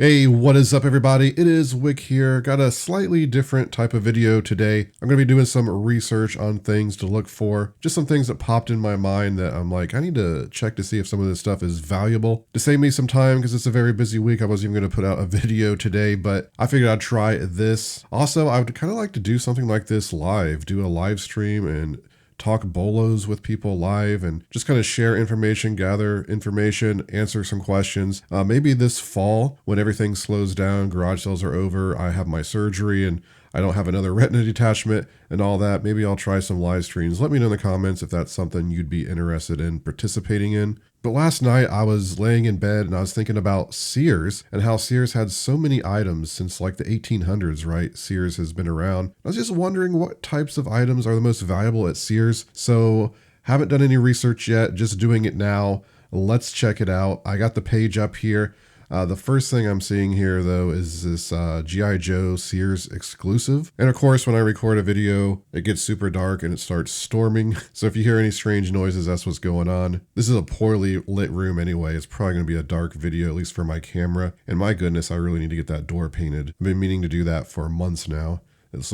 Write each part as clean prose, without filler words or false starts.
Hey, what is up everybody? It is Wick here. Got a slightly different type of video today. I'm going to be doing some research on things to look for. Just some things that popped in my mind that I'm like, I need to check to see if some of this stuff is valuable. To save me some time, because it's a very busy week, I wasn't even going to put out a video today, but I figured I'd try this. Also, I would kind of like to do something like this live, do a live stream and talk bolos with people live and just kind of share information, gather information, answer some questions. Maybe this fall when everything slows down, garage sales are over, I have my surgery and I don't have another retina detachment and all that. Maybe I'll try some live streams. Let me know in the comments if that's something you'd be interested in participating in. But last night I was laying in bed and I was thinking about Sears and how Sears had so many items since like the 1800s, right? Sears has been around. I was just wondering what types of items are the most valuable at Sears. So haven't done any research yet, just doing it now. Let's check it out. I got the page up here. The first thing I'm seeing here, though, is this G.I. Joe Sears exclusive. And of course, when I record a video, it gets super dark and it starts storming. So if you hear any strange noises, that's what's going on. This is a poorly lit room anyway. It's probably going to be a dark video, at least for my camera. And my goodness, I really need to get that door painted. I've been meaning to do that for months now. It's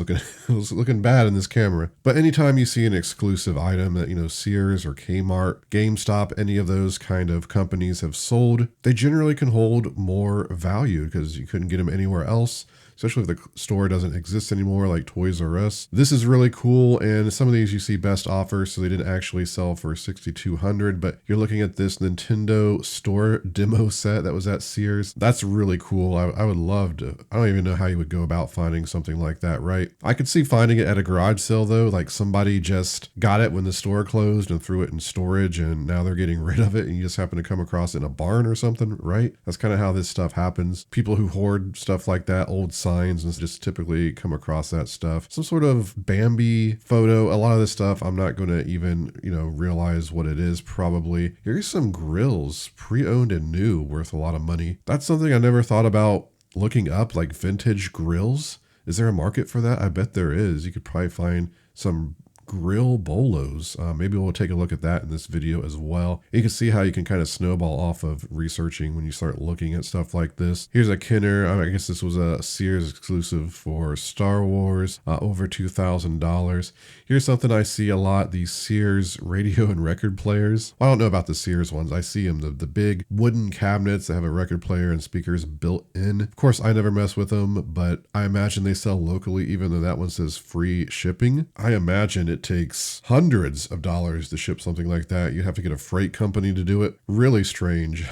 looking bad in this camera. But anytime you see an exclusive item that, Sears or Kmart, GameStop, any of those kind of companies have sold, they generally can hold more value because you couldn't get them anywhere else, especially if the store doesn't exist anymore, like Toys R Us. This is really cool, and some of these you see best offer, so they didn't actually sell for $6,200, but you're looking at this Nintendo store demo set that was at Sears. That's really cool. I would love to. I don't even know how you would go about finding something like that, right? I could see finding it at a garage sale though, like somebody just got it when the store closed and threw it in storage and now they're getting rid of it and you just happen to come across it in a barn or something, right? That's kind of how this stuff happens. People who hoard stuff like that, old signs, and just typically come across that stuff. Some sort of Bambi photo. A lot of this stuff I'm not going to even, realize what it is probably. Here's some grills, pre-owned and new, worth a lot of money. That's something I never thought about looking up, like vintage grills. Is there a market for that? I bet there is. You could probably find some grill bolos. Maybe we'll take a look at that in this video as well. You can see how you can kind of snowball off of researching when you start looking at stuff like this. Here's a Kenner. I guess this was a Sears exclusive for Star Wars, over $2,000. Here's something I see a lot, these Sears radio and record players. I don't know about the Sears ones. I see them, the big wooden cabinets that have a record player and speakers built in. Of course, I never mess with them, but I imagine they sell locally, even though that one says free shipping. I imagine it takes hundreds of dollars to ship something like that. You'd have to get a freight company to do it. Really strange.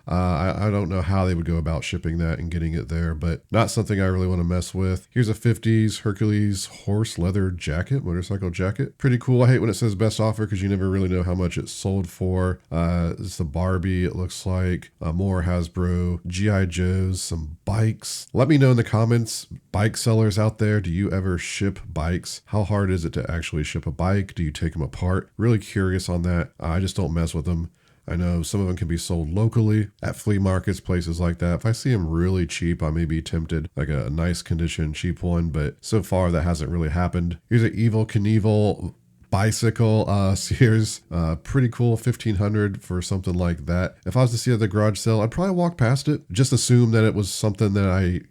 I don't know how they would go about shipping that and getting it there, but not something I really want to mess with. Here's a 50s Hercules horse leather jacket, motorcycle jacket. Pretty cool. I hate when it says best offer because you never really know how much it's sold for. It's the Barbie, it looks like. More Hasbro, G.I. Joes, some bikes. Let me know in the comments, bike sellers out there, do you ever ship bikes? How hard is it to actually ship a bike? Do you take them apart? Really curious on that. I just don't mess with them. I know some of them can be sold locally at flea markets, places like that. If I see them really cheap, I may be tempted, like a nice condition, cheap one, but so far that hasn't really happened. Here's an Evel Knievel bicycle, Sears, pretty cool, $1,500 for something like that. If I was to see it at the garage sale, I'd probably walk past it, just assume that it was something that I,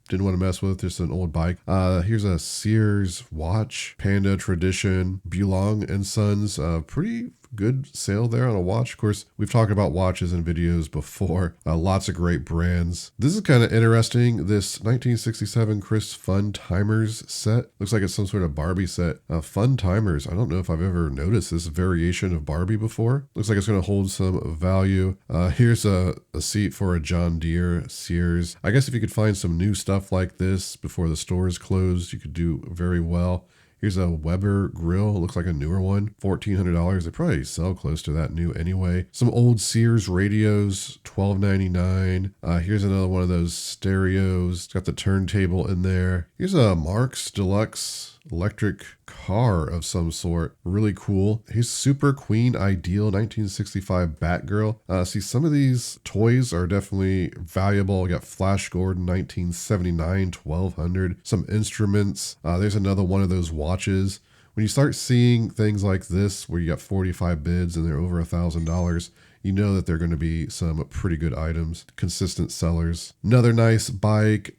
didn't want to mess with, just an old bike. Here's a Sears watch, Panda Tradition, Bulong and Sons, pretty good sale there on a watch. Of course, we've talked about watches in videos before. Lots of great brands. This is kind of interesting. This 1967 Chris Fun Timers set. Looks like it's some sort of Barbie set. Fun Timers. I don't know if I've ever noticed this variation of Barbie before. Looks like it's going to hold some value. Here's a seat for a John Deere Sears. I guess if you could find some new stuff like this before the stores closed, you could do very well. Here's a Weber grill. It looks like a newer one. $1,400. They probably sell close to that new anyway. Some old Sears radios. $12.99. Here's another one of those stereos. It's got the turntable in there. Here's a Marx Deluxe electric car of some sort. Really cool. Here's Super Queen Ideal 1965 Batgirl. See, some of these toys are definitely valuable. We got Flash Gordon 1979, $1,200. Some instruments. There's another one of those watches. When you start seeing things like this where you got 45 bids and they're over $1,000, you know that they're going to be some pretty good items, consistent sellers. Another nice bike,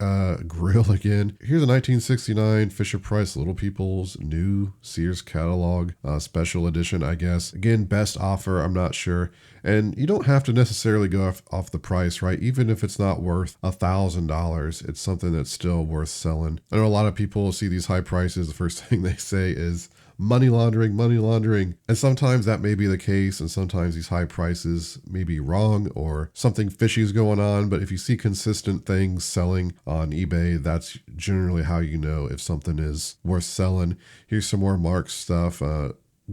grill again. Here's a 1969 Fisher-Price Little People's new Sears catalog, special edition, I guess. Again, best offer, I'm not sure. And you don't have to necessarily go off the price, right? Even if it's not worth $1,000, it's something that's still worth selling. I know a lot of people see these high prices, the first thing they say is money laundering, money laundering. And sometimes that may be the case, and sometimes these high prices may be wrong or something fishy is going on. But if you see consistent things selling on eBay, that's generally how you know if something is worth selling. Here's some more Marks stuff.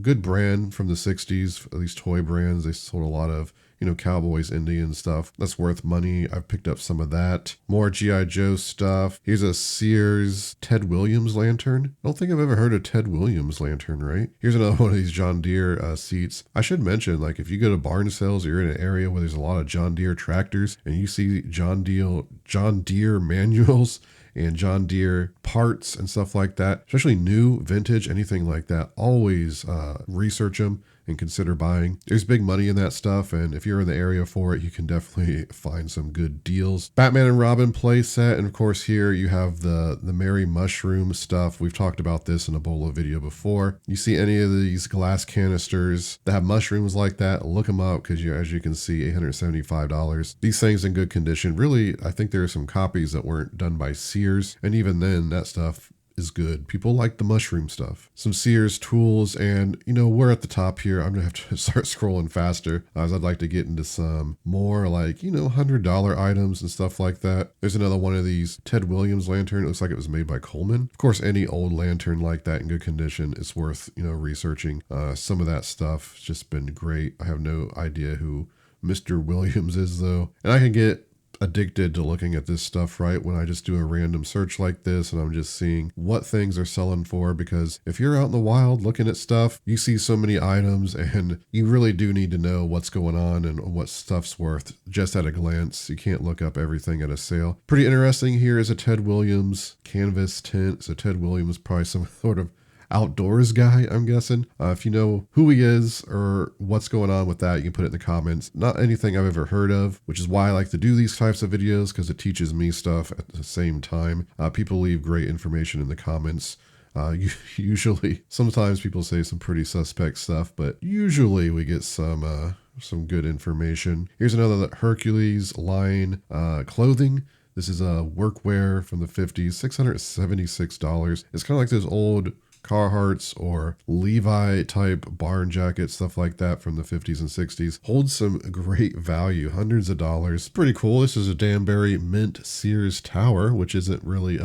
Good brand from the 60s, at least toy brands. They sold a lot of, Cowboys, Indian stuff. That's worth money. I've picked up some of that. More G.I. Joe stuff. Here's a Sears Ted Williams lantern. I don't think I've ever heard of Ted Williams lantern, right? Here's another one of these John Deere seats. I should mention, like, if you go to barn sales or you're in an area where there's a lot of John Deere tractors and you see John Deere manuals and John Deere parts and stuff like that, especially new, vintage, anything like that, always research them and consider buying. There's big money in that stuff, and if you're in the area for it, you can definitely find some good deals. Batman and Robin play set, and of course here you have the Mary Mushroom stuff. We've talked about this in a bolo video before. You see any of these glass canisters that have mushrooms like that, look them up, because as you can see, $875. These things in good condition. Really, I think there are some copies that weren't done by Sears, and even then, that stuff is good. People like the mushroom stuff. Some Sears tools, and we're at the top here. I'm gonna have to start scrolling faster as I'd like to get into some more like $100 items and stuff like that. There's another one of these Ted Williams lantern. It looks like it was made by Coleman. Of course, any old lantern like that in good condition is worth researching. Some of that stuff has just been great. I have no idea who Mr. Williams is though, and I can get addicted to looking at this stuff, right? When I just do a random search like this and I'm just seeing what things are selling for, because if you're out in the wild looking at stuff, you see so many items and you really do need to know what's going on and what stuff's worth just at a glance. You can't look up everything at a sale. Pretty interesting here is a Ted Williams canvas tent. So Ted Williams, probably some sort of outdoors guy, I'm guessing. If you know who he is or what's going on with that, you can put it in the comments. Not anything I've ever heard of, which is why I like to do these types of videos, because it teaches me stuff at the same time. People leave great information in the comments. Usually, sometimes people say some pretty suspect stuff, but usually we get some good information. Here's another Hercules line clothing. This is a workwear from the 50s, $676. It's kind of like those old Carhartts or Levi type barn jackets, stuff like that from the 50s and 60s. Holds some great value, hundreds of dollars. Pretty cool. This is a Danbury Mint Sears Tower, which isn't really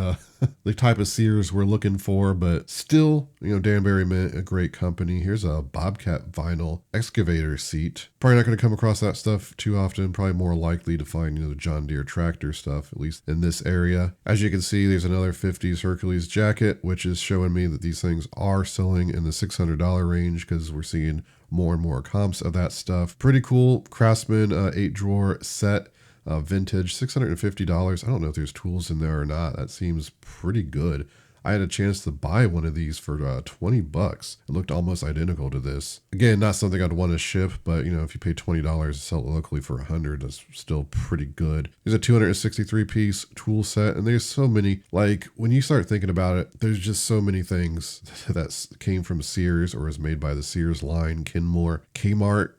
the type of Sears we're looking for, but still, Danbury Mint, a great company. Here's a Bobcat vinyl excavator seat. Probably not going to come across that stuff too often. Probably more likely to find, the John Deere tractor stuff, at least in this area. As you can see, there's another 50s Hercules jacket, which is showing me that these things are selling in the $600 range, because we're seeing more and more comps of that stuff. Pretty cool Craftsman 8-drawer set. Vintage, $650. I don't know if there's tools in there or not. That seems pretty good. I had a chance to buy one of these for $20. It looked almost identical to this. Again, not something I'd want to ship, but if you pay $20 to sell it locally for $100, that's still pretty good. There's a 263-piece tool set, and there's so many. Like, when you start thinking about it, there's just so many things that came from Sears or is made by the Sears line, Kenmore, Kmart,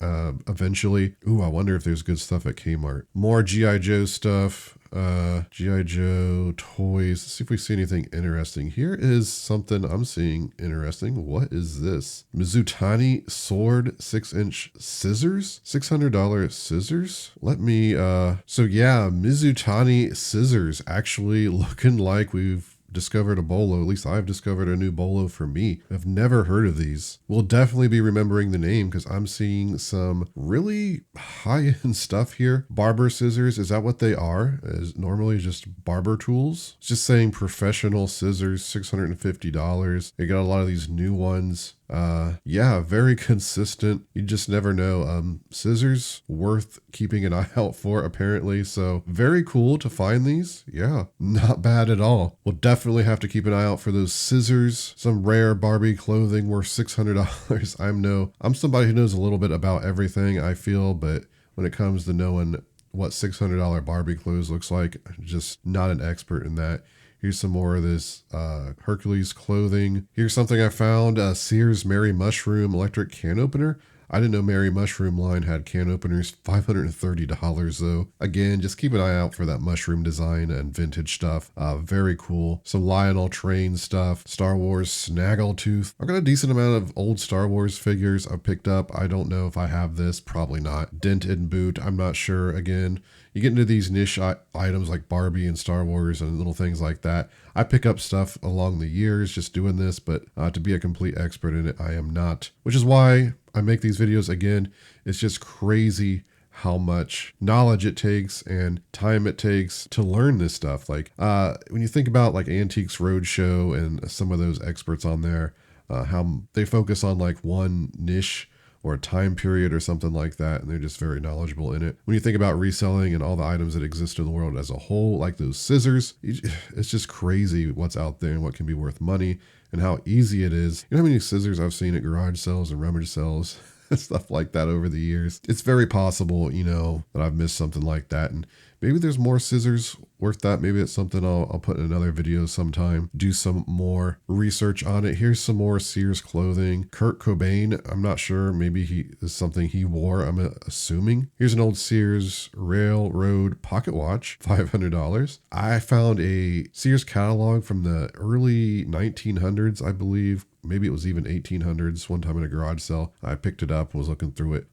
eventually. Ooh, I wonder if there's good stuff at Kmart. More G.I. Joe stuff. G.I. Joe toys. Let's see if we see anything interesting. Here is something I'm seeing interesting. What is this? Mizutani sword 6-inch scissors? $600 scissors? Let me, so yeah, Mizutani scissors, actually looking like we've discovered a bolo. At least I've discovered a new bolo for me. I've never heard of these. We'll definitely be remembering the name, because I'm seeing some really high-end stuff here. Barber scissors, is that what they are? Is normally just barber tools? It's just saying professional scissors, $650. They got a lot of these new ones. Yeah, very consistent. You just never know. Scissors worth keeping an eye out for, apparently. So very cool to find these. Yeah, not bad at all. We'll definitely have to keep an eye out for those scissors. Some rare Barbie clothing worth $600. I'm somebody who knows a little bit about everything, I feel, but when it comes to knowing what $600 Barbie clothes looks like. I'm just not an expert in that. Here's some more of this Hercules clothing. Here's something I found, Sears Mary Mushroom electric can opener. I didn't know Mary Mushroom line had can openers. $530 though. Again, just keep an eye out for that mushroom design and vintage stuff. Very cool. Some Lionel Train stuff. Star Wars Snaggletooth. I've got a decent amount of old Star Wars figures I've picked up. I don't know if I have this. Probably not. Dented boot. I'm not sure. Again, you get into these niche items like Barbie and Star Wars and little things like that. I pick up stuff along the years just doing this, but to be a complete expert in it, I am not. Which is why I make these videos. Again, it's just crazy how much knowledge it takes and time it takes to learn this stuff. Like when you think about like Antiques Roadshow and some of those experts on there, how they focus on like one niche or a time period or something like that, and they're just very knowledgeable in it. When you think about reselling and all the items that exist in the world as a whole, like those scissors, it's just crazy what's out there and what can be worth money and how easy it is. You know how many scissors I've seen at garage sales and rummage sales, stuff like that over the years. It's very possible, you know, that I've missed something like that, and maybe there's more scissors worth that. Maybe it's something I'll put in another video sometime, do some more research on it. Here's some more Sears clothing. Kurt Cobain, I'm not sure. Maybe he is something he wore, I'm assuming. Here's an old Sears Railroad pocket watch, $500. I found a Sears catalog from the early 1900s, I believe. Maybe it was even 1800s. One time in a garage sale, I picked it up, was looking through it.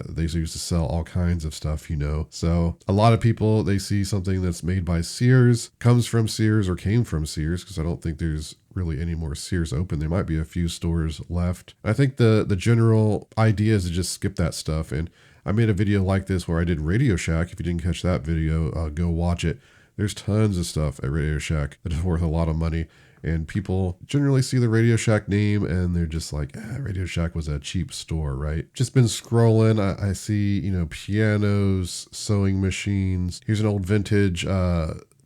They used to sell all kinds of stuff, you know. So a lot of people, they see something that's made by Sears, comes from Sears or came from Sears, because I don't think there's really any more Sears open. There might be a few stores left. I think the general idea is to just skip that stuff. And I made a video like this where I did Radio Shack. If you didn't catch that video, go watch it. There's tons of stuff at Radio Shack that is worth a lot of money. And people generally see the Radio Shack name and they're just like, Radio Shack was a cheap store, right? Just been scrolling. I see, you know, pianos, sewing machines. Here's an old vintage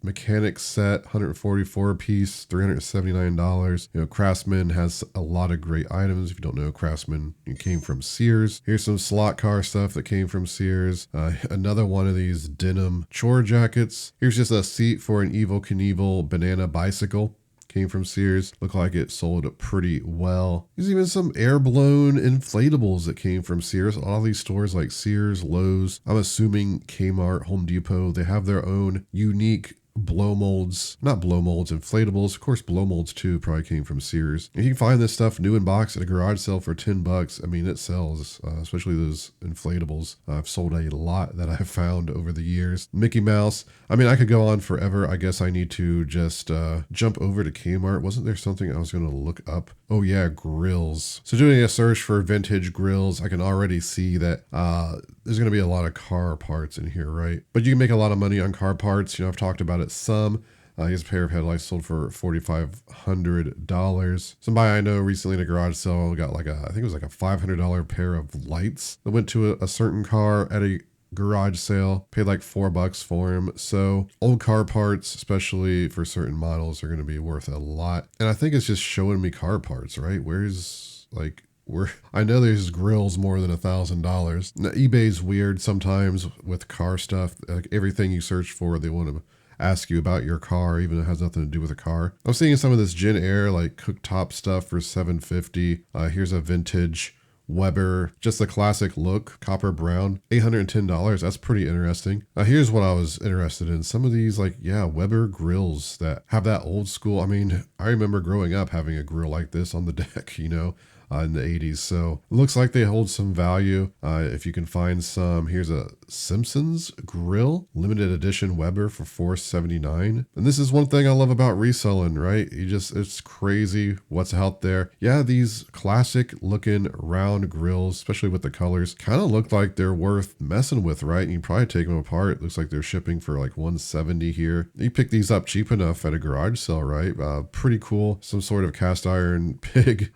mechanic set, 144 piece, $379. You know, Craftsman has a lot of great items. If you don't know, Craftsman, it came from Sears. Here's some slot car stuff that came from Sears. Another one of these denim chore jackets. Here's just a seat for an Evel Knievel banana bicycle. Came from Sears. Looked like it sold pretty well. There's even some air-blown inflatables that came from Sears. All these stores like Sears, Lowe's, I'm assuming Kmart, Home Depot, they have their own unique blow molds, not blow molds, inflatables. Of course, blow molds too probably came from Sears. And you can find this stuff new in box at a garage sale for $10. I mean, it sells, especially those inflatables. I've sold a lot that I've found over the years. Mickey Mouse. I mean, I could go on forever. I guess I need to just jump over to Kmart. Wasn't there something I was going to look up? Oh yeah, grills. So doing a search for vintage grills, I can already see that there's going to be a lot of car parts in here, right? But you can make a lot of money on car parts. You know, I've talked about it some. Here's a pair of headlights sold for $4,500. Somebody I know recently in a garage sale got like I think it was like a $500 pair of lights that went to a certain car at a garage sale, paid like $4 for him. So old car parts, especially for certain models, are going to be worth a lot. And I think it's just showing me car parts, right? I know there's grills more than $1,000. Now, eBay's weird sometimes with car stuff. Like everything you search for, they want to ask you about your car, even if it has nothing to do with a car. I'm seeing some of this Gen Air like cooktop stuff for $750. Here's a vintage Weber, just the classic look, copper brown, $810. That's pretty interesting. Here's what I was interested in. Some of these Weber grills that have that old school. I mean, I remember growing up having a grill like this on the deck, you know, in the 80s. So it looks like they hold some value. If you can find some, here's a Simpsons grill, limited edition Weber for $479. And this is one thing I love about reselling, right? It's crazy what's out there. Yeah, these classic looking round grills, especially with the colors, kind of look like they're worth messing with, right? And you probably take them apart. It looks like they're shipping for like $170 here. You pick these up cheap enough at a garage sale, right? Pretty cool. Some sort of cast iron pig.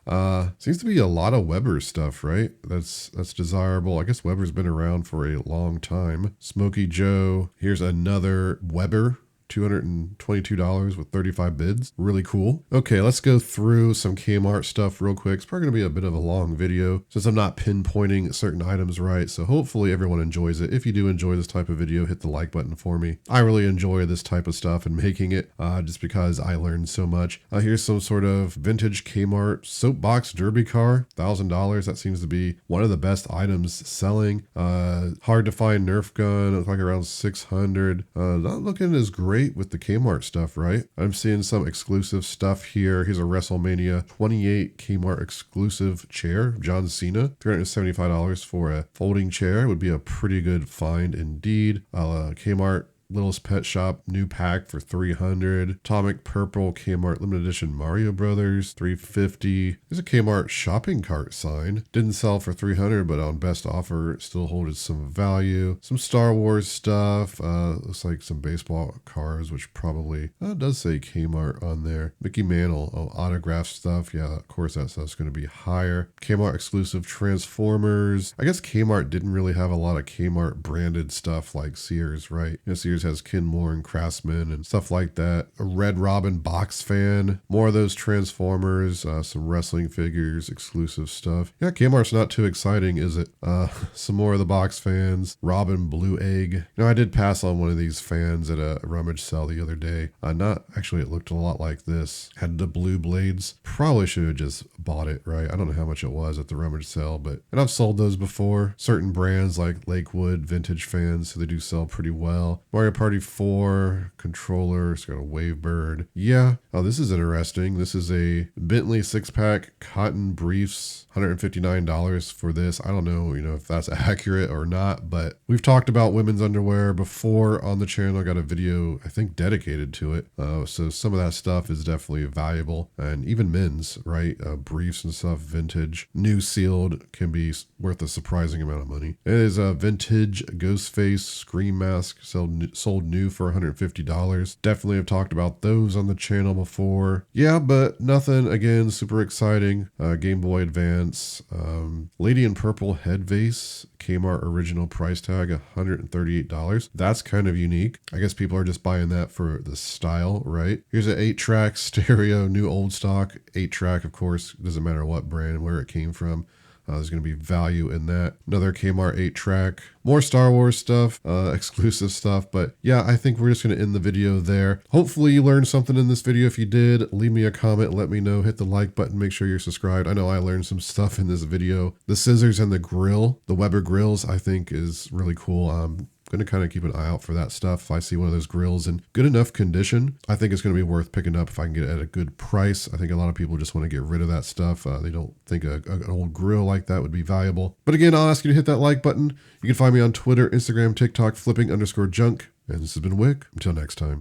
Seems to be a lot of Weber stuff, right? That's desirable. I guess Weber's been around for a long time. Smokey Joe. Here's another Weber $222 with 35 bids. Really cool. Okay, let's go through some Kmart stuff real quick. It's probably going to be a bit of a long video since I'm not pinpointing certain items right. So hopefully everyone enjoys it. If you do enjoy this type of video, hit the like button for me. I really enjoy this type of stuff and making it just because I learned so much. Here's some sort of vintage Kmart soapbox derby car, $1,000. That seems to be one of the best items selling. Hard to find Nerf gun. It's like around 600. Not looking as great with the Kmart stuff, right? I'm seeing some exclusive stuff here. Here's a WrestleMania 28 Kmart exclusive chair, John Cena. $375 for a folding chair would be a pretty good find indeed. Kmart Littlest Pet Shop new pack for $300. Atomic Purple Kmart limited edition Mario Brothers $350. There's a Kmart shopping cart sign. Didn't sell for $300, but on best offer it still holded some value. Some Star Wars stuff. Looks like some baseball cards, which probably does say Kmart on there. Mickey Mantle, autograph stuff. Yeah, of course that stuff's going to be higher. Kmart exclusive Transformers. I guess Kmart didn't really have a lot of Kmart branded stuff like Sears, right? You know, Sears has Kenmore and Craftsman and stuff like that. A Red Robin box fan, more of those Transformers, some wrestling figures, exclusive stuff. Yeah, Kmart's not too exciting, is it? Some more of the box fans. Robin Blue Egg. You know, I did pass on one of these fans at a rummage sale the other day. Not actually, it looked a lot like this. Had the blue blades. Probably should have just bought it, right? I don't know how much it was at the rummage sale, and I've sold those before. Certain brands like Lakewood vintage fans, so they do sell pretty well. Mario Party 4 controller. It's got a Wavebird. Yeah. Oh, this is interesting. This is a Bentley 6-pack cotton briefs. $159 for this. I don't know, if that's accurate or not, but we've talked about women's underwear before on the channel. I got a video, I think, dedicated to it. So some of that stuff is definitely valuable, and even men's, right? Briefs and stuff, vintage, new sealed, can be worth a surprising amount of money. It is a vintage Ghostface scream mask, sold new for $150. Definitely have talked about those on the channel before. Yeah, but nothing, again, super exciting. Game Boy Advance. Lady in Purple head vase, Kmart original price tag, $138. That's kind of unique. I guess people are just buying that for the style, right? Here's an 8-track stereo, new old stock. 8-track, of course, doesn't matter what brand and where it came from. There's going to be value in that. Another Kmart 8-track. More Star Wars stuff, exclusive stuff. But yeah, I think we're just going to end the video there. Hopefully you learned something in this video. If you did, leave me a comment. Let me know. Hit the like button. Make sure you're subscribed. I know I learned some stuff in this video. The scissors and the grill, the Weber grills, I think is really cool. Going to kind of keep an eye out for that stuff. If I see one of those grills in good enough condition, I think it's going to be worth picking up if I can get it at a good price. I think a lot of people just want to get rid of that stuff. They don't think an old grill like that would be valuable. But again, I'll ask you to hit that like button. You can find me on Twitter, Instagram, TikTok, flipping_junk. And this has been Wick. Until next time.